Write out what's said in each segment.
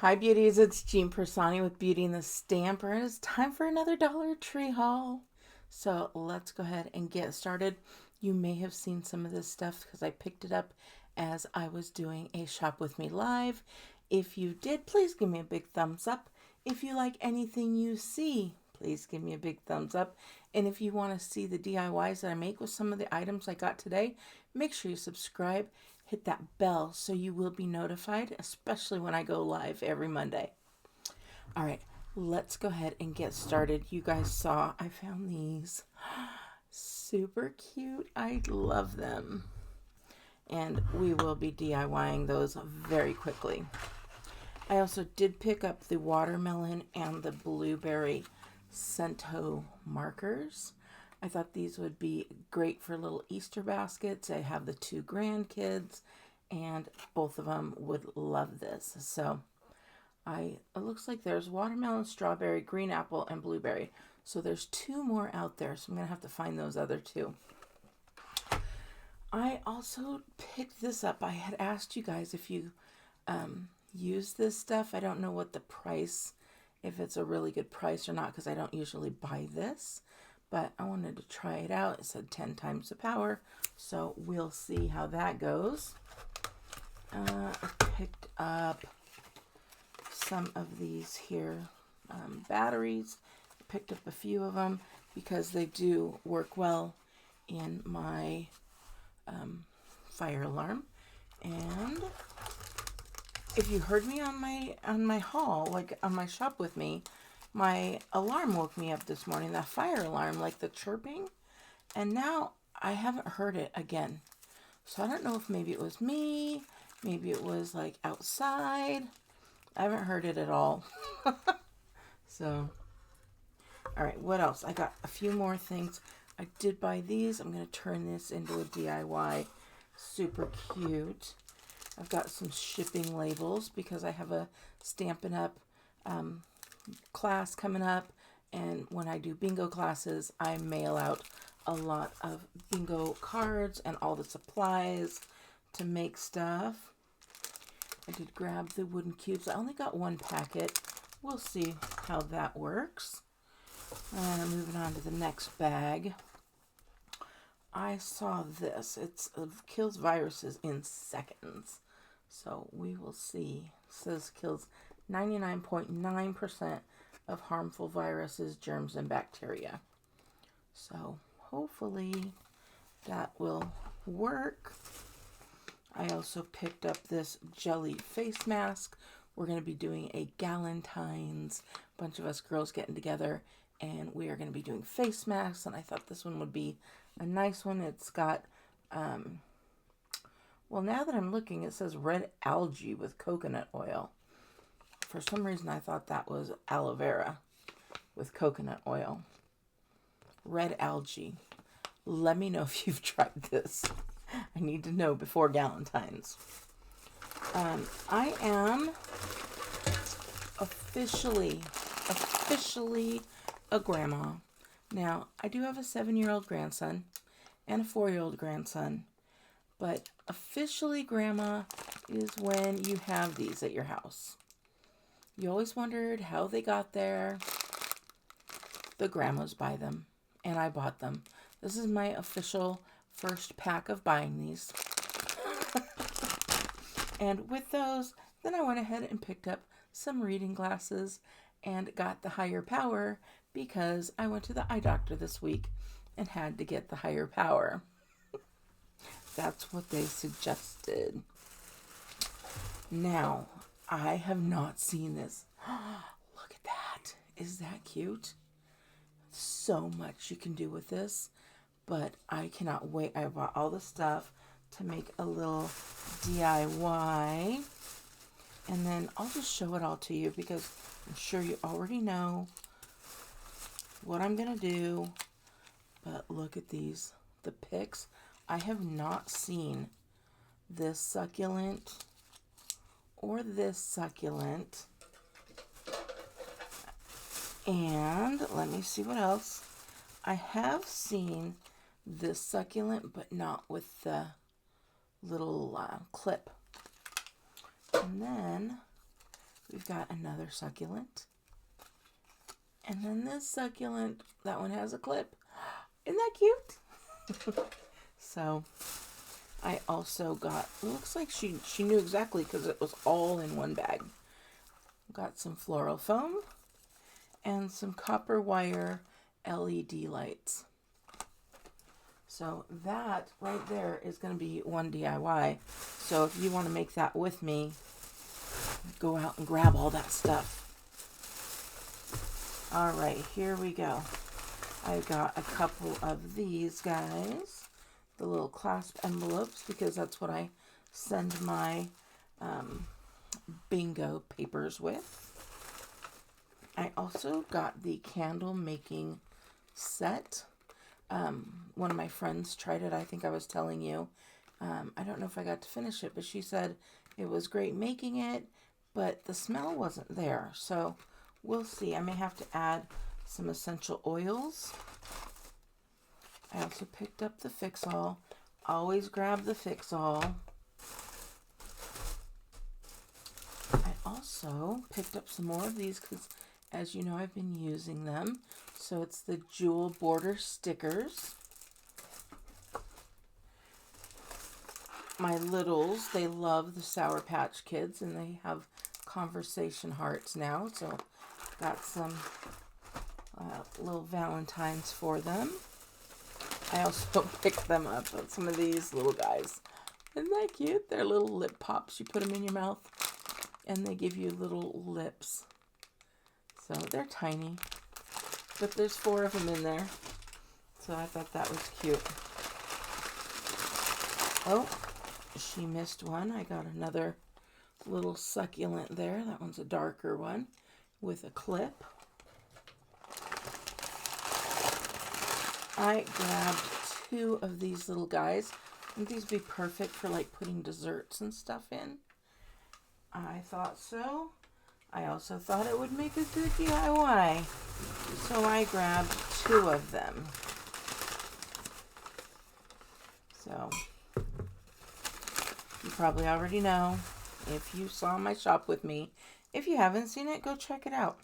Hi beauties, it's Jean Piersanti with Beauty and the Stamper, and it's time for another Dollar Tree haul. So let's go ahead and get started. You may have seen some of this stuff because I picked it up as I was doing a Shop With Me live. If you did, please give me a big thumbs up. If you like anything you see, please give me a big thumbs up. And if you want to see the DIYs that I make with some of the items I got today, make sure you subscribe, hit that bell so you will be notified, especially when I go live every Monday. All right, let's go ahead and get started. You guys saw I found these. Super cute. I love them. And we will be DIYing those very quickly. I also did pick up the watermelon and the blueberry Cento markers. I thought these would be great for little Easter baskets. I have the two grandkids, and both of them would love this. So it looks like there's watermelon, strawberry, green apple, and blueberry. So there's two more out there, so I'm going to have to find those other two. I also picked this up. I had asked you guys if you use this stuff. I don't know what the price, if it's a really good price or not, because I don't usually buy this. But I wanted to try it out. It said 10 times the power, so we'll see how that goes. I picked up some of these here batteries. I picked up a few of them because they do work well in my fire alarm. And if you heard me on my haul, like on my Shop With Me, my alarm woke me up this morning, that fire alarm, like the chirping, and now I haven't heard it again. So I don't know if maybe it was me, maybe it was like outside. I haven't heard it at all. So, all right, what else? I got a few more things. I did buy these. I'm going to turn this into a DIY. Super cute. I've got some shipping labels because I have a Stampin' Up! Class coming up, and when I do bingo classes, I mail out a lot of bingo cards and all the supplies to make stuff. I did grab the wooden cubes. I only got one packet. We'll see how that works. And moving on to the next bag. I saw this. It kills viruses in seconds. So we will see. It says kills 99.9% of harmful viruses, germs, and bacteria. So hopefully that will work. I also picked up this jelly face mask. We're going to be doing a Galentine's, bunch of us girls getting together, and we are going to be doing face masks, and I thought this one would be a nice one. It's got, well, now that I'm looking, it says red algae with coconut oil. For some reason, I thought that was aloe vera with coconut oil. Red algae. Let me know if you've tried this. I need to know before Galentine's. I am officially a grandma. Now, I do have a 7-year-old grandson and a 4-year-old grandson, but officially grandma is when you have these at your house. You always wondered how they got there. The grandmas buy them, and I bought them. This is my official first pack of buying these. And with those, then I went ahead and picked up some reading glasses and got the higher power because I went to the eye doctor this week and had to get the higher power. That's what they suggested. Now, I have not seen this. Look at that. Is that cute? So much you can do with this, but I cannot wait. I bought all the stuff to make a little DIY, and then I'll just show it all to you because I'm sure you already know what I'm going to do, but look at these. The pics. I have not seen this succulent or this succulent. And let me see what else. I have seen this succulent, but not with the little clip. And then we've got another succulent. And then this succulent, that one has a clip. Isn't that cute? So I also got, looks like she knew exactly because it was all in one bag. Got some floral foam and some copper wire LED lights. So that right there is going to be one DIY. So if you want to make that with me, go out and grab all that stuff. All right, here we go. I got a couple of these guys, the little clasp envelopes, because that's what I send my bingo papers with. I also got the candle making set. One of my friends tried it. I think I was telling you. I don't know if I got to finish it, but she said it was great making it, but the smell wasn't there. So we'll see. I may have to add some essential oils. I also picked up the fix-all. Always grab the fix-all. I also picked up some more of these because, as you know, I've been using them. So it's the jewel border stickers. My littles, they love the Sour Patch Kids, and they have conversation hearts now. So got some little Valentines for them. I also picked them up with some of these little guys. Isn't that cute? They're little lip pops. You put them in your mouth, and they give you little lips. So they're tiny, but there's 4 of them in there. So I thought that was cute. Oh, she missed one. I got another little succulent there. That one's a darker one with a clip. I grabbed 2 of these little guys. I think these would be perfect for like putting desserts and stuff in. I thought so. I also thought it would make a good DIY. So I grabbed 2 of them. So you probably already know if you saw my shop with me. If you haven't seen it, go check it out.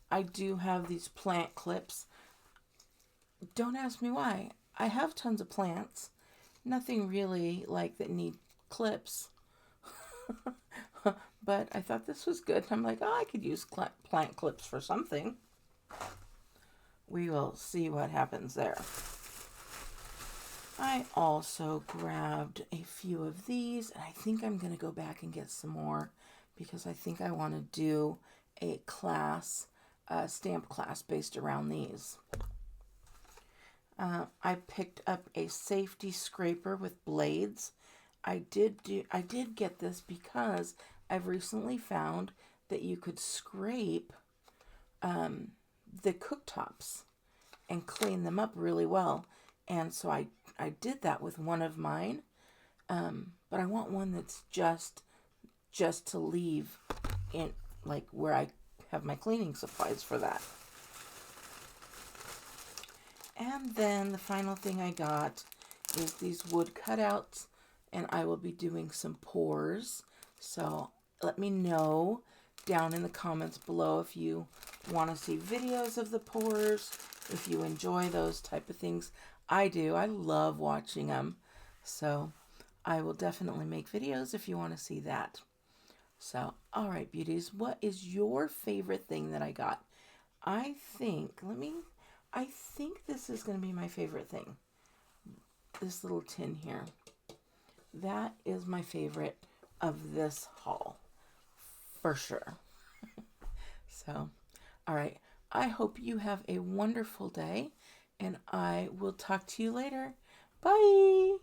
I do have these plant clips. Don't ask me why. I have tons of plants. Nothing really like that need clips. But I thought this was good. I'm like, oh, I could use plant clips for something. We will see what happens there. I also grabbed a few of these, and I think I'm going to go back and get some more because I think I want to do a class, stamp class based around these. I picked up a safety scraper with blades. I did get this because I've recently found that you could scrape the cooktops and clean them up really well. And so I did that with one of mine. But I want one that's just to leave in, like, where I have my cleaning supplies for that. And then the final thing I got is these wood cutouts, and I will be doing some pours. So let me know down in the comments below if you want to see videos of the pours, if you enjoy those type of things. I do. I love watching them. So I will definitely make videos if you want to see that. So, all right, beauties, what is your favorite thing that I got? I think this is going to be my favorite thing. This little tin here. That is my favorite of this haul, for sure. So, all right. I hope you have a wonderful day, and I will talk to you later. Bye.